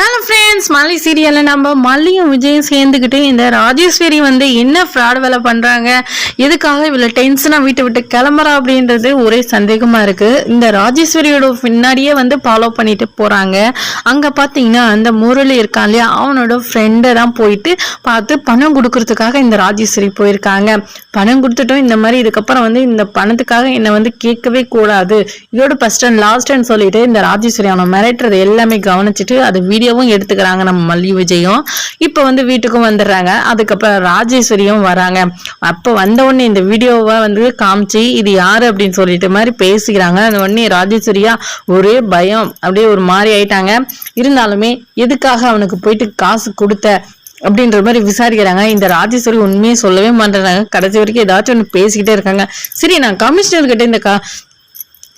Hello friends, மல்லி சீரியலில் நம்ம மல்லியும் விஜயும் சேர்ந்துக்கிட்டு இந்த ராஜேஸ்வரி வந்து என்ன ஃப்ராட் வேலை பண்ணுறாங்க, எதுக்காக இவ்வளோ டென்ஷனாக வீட்டை விட்டு கிளம்புறா அப்படின்றது ஒரே சந்தேகமாக இருக்குது. இந்த ராஜேஸ்வரியோட பின்னாடியே வந்து ஃபாலோ பண்ணிட்டு போகிறாங்க. அங்கே பார்த்தீங்கன்னா அந்த முரளி இருக்கான் இல்லையா, அவனோட ஃப்ரெண்டை தான் போயிட்டு பார்த்து பணம் கொடுக்கறதுக்காக இந்த ராஜேஸ்வரி போயிருக்காங்க. பணம் கொடுத்துட்டோம், இந்த மாதிரி இதுக்கப்புறம் வந்து இந்த பணத்துக்காக என்னை வந்து கேட்கவே கூடாது, இதோட ஃபர்ஸ்ட் அண்ட் லாஸ்ட்ன்னு சொல்லிட்டு இந்த ராஜேஸ்வரி அவனை மிரட்டுறது எல்லாமே கவனிச்சுட்டு அது வீடியோவும் எடுத்துக்கிறாங்க நம்ம மல்லி விஜயும். இப்போ வந்து வீட்டுக்கும் வந்துடுறாங்க. அதுக்கப்புறம் ராஜேஸ்வரியும் வராங்க. அப்போ வந்த உடனே இந்த வீடியோவை வந்து காமிச்சு இது யாரு அப்படின்னு சொல்லிட்டு மாதிரி பேசிக்கிறாங்க. அந்த உடனே ராஜேஸ்வரியா ஒரே பயம், அப்படியே ஒரு மாதிரி ஆயிட்டாங்க. இருந்தாலுமே எதுக்காக அவனுக்கு போயிட்டு காசு கொடுத்த அப்படின்ற மாதிரி விசாரிக்கிறாங்க. இந்த ராஜேஸ்வரி உண்மையே சொல்லவே மாட்டேறாங்க. கடைசி வரைக்கும் ஏதாச்சும் ஒன்று பேசிக்கிட்டே இருக்காங்க. சரி, நான் கமிஷனர்கிட்ட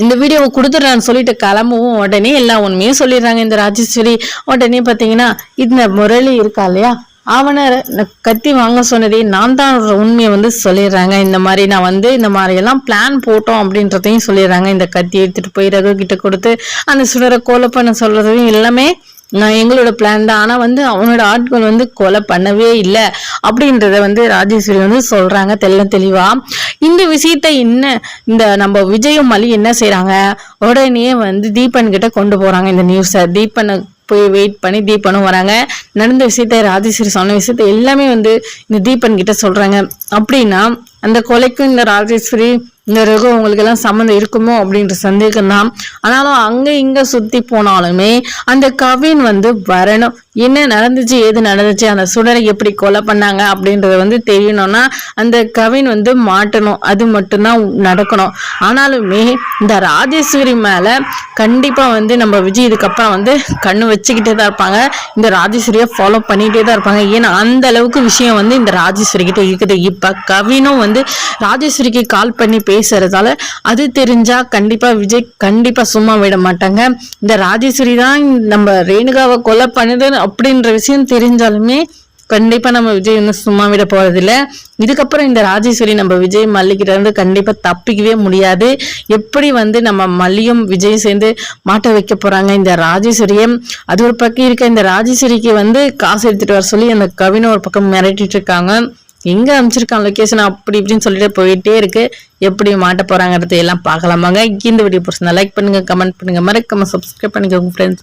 இந்த வீடியோவை கொடுத்துட்றான்னு சொல்லிட்டு கிளம்பவும் உடனே எல்லா உண்மையும் சொல்லிடுறாங்க இந்த ராஜேஸ்வரி. உடனே பார்த்தீங்கன்னா இந்த முரளி இருக்கா இல்லையா, அவனை கத்தி வாங்க சொன்னதே நான் தான் உண்மையை வந்து சொல்லிடுறாங்க. இந்த மாதிரி நான் வந்து இந்த மாதிரி எல்லாம் பிளான் போட்டோம் அப்படின்றதையும் சொல்லிடுறாங்க. இந்த கத்தி எடுத்துட்டு போய் ரகு கிட்ட கொடுத்து அந்த சுடரை கொலை பண்ண சொல்றதையும் எல்லாமே நான் எங்களோட பிளான் தான், ஆனா வந்து அவனோட ஆட்கள் வந்து கொலை பண்ணவே இல்லை அப்படின்றத வந்து ராஜேஸ்வரி வந்து சொல்றாங்க தெளிவா. இந்த விஷயத்த இந்த நம்ம விஜயும் மல்லி என்ன செய்யறாங்க, உடனே வந்து தீபன் கிட்ட கொண்டு போறாங்க இந்த நியூஸை. தீபனை போய் வெயிட் பண்ணி தீபனும் வராங்க. நடந்த விஷயத்த ராஜேஸ்வரி சொன்ன விஷயத்த எல்லாமே வந்து இந்த தீபன் கிட்ட சொல்றாங்க. அப்படின்னா அந்த கொலைக்கும் இந்த ராஜேஸ்வரி இந்த ரகு உங்களுக்கு எல்லாம் சம்மந்தம் இருக்குமோ அப்படின்ற சந்தேகம் தான். ஆனாலும் அங்க இங்க சுத்தி போனாலுமே அந்த கவின் வந்து வரணும். என்ன நடந்துச்சு, ஏது நடந்துச்சு, அந்த சுடரை எப்படி கொலை பண்ணாங்க அப்படின்றத வந்து தெரியணும்னா அந்த கவின் வந்து மாட்டணும். அது மட்டும்தான் நடக்கணும். ஆனாலுமே இந்த ராஜேஸ்வரி மேல கண்டிப்பா வந்து நம்ம விஜய் இதுக்கப்புறம் வந்து கண்ணு வச்சுக்கிட்டே தான் இருப்பாங்க. இந்த ராஜேஸ்வரியை ஃபாலோ பண்ணிட்டே தான் இருப்பாங்க. ஏன்னா அந்த அளவுக்கு விஷயம் வந்து இந்த ராஜேஸ்வரி கிட்ட இருக்குது. இப்ப கவினும் வந்து ராஜேஸ்வரிக்கு கால் பண்ணி பேசுறதால அது தெரிஞ்சா கண்டிப்பா விஜய் கண்டிப்பா சும்மா விட மாட்டாங்க. இந்த ராஜேஸ்வரி தான் நம்ம ரேணுகாவை கொலை பண்ணுது அப்படின்ற விஷயம் தெரிஞ்சாலுமே கண்டிப்பா நம்ம விஜய் வந்து சும்மா விட போறதில்லை. இதுக்கப்புறம் இந்த ராஜேஸ்வரி நம்ம விஜய் மல்லிகிட்ட இருந்து கண்டிப்பா தப்பிக்கவே முடியாது. எப்படி வந்து நம்ம மல்லியும் விஜய் சேர்ந்து மாட்ட வைக்க போறாங்க இந்த ராஜேஸ்வரியும். அது ஒரு பக்கம் இருக்க இந்த ராஜேஸ்வரிக்கு வந்து காசு எடுத்துட்டு வர சொல்லி அந்த கவினை ஒரு பக்கம் மிரட்டிட்டு இருக்காங்க. எங்க அமைச்சிருக்காங்க லொகேஷன் அப்படி இப்படின்னு சொல்லிட்டு போயிட்டே இருக்கு. எப்படி மாட்ட போறாங்கிறது எல்லாம் பார்க்கலாமாங்க. இந்த வீடியோ பிடிச்சிருந்தா லைக் பண்ணுங்க, கமெண்ட் பண்ணுங்க, மறக்காம சப்ஸ்கிரைப் பண்ணிக்கோங்க ஃப்ரெண்ட்ஸ்.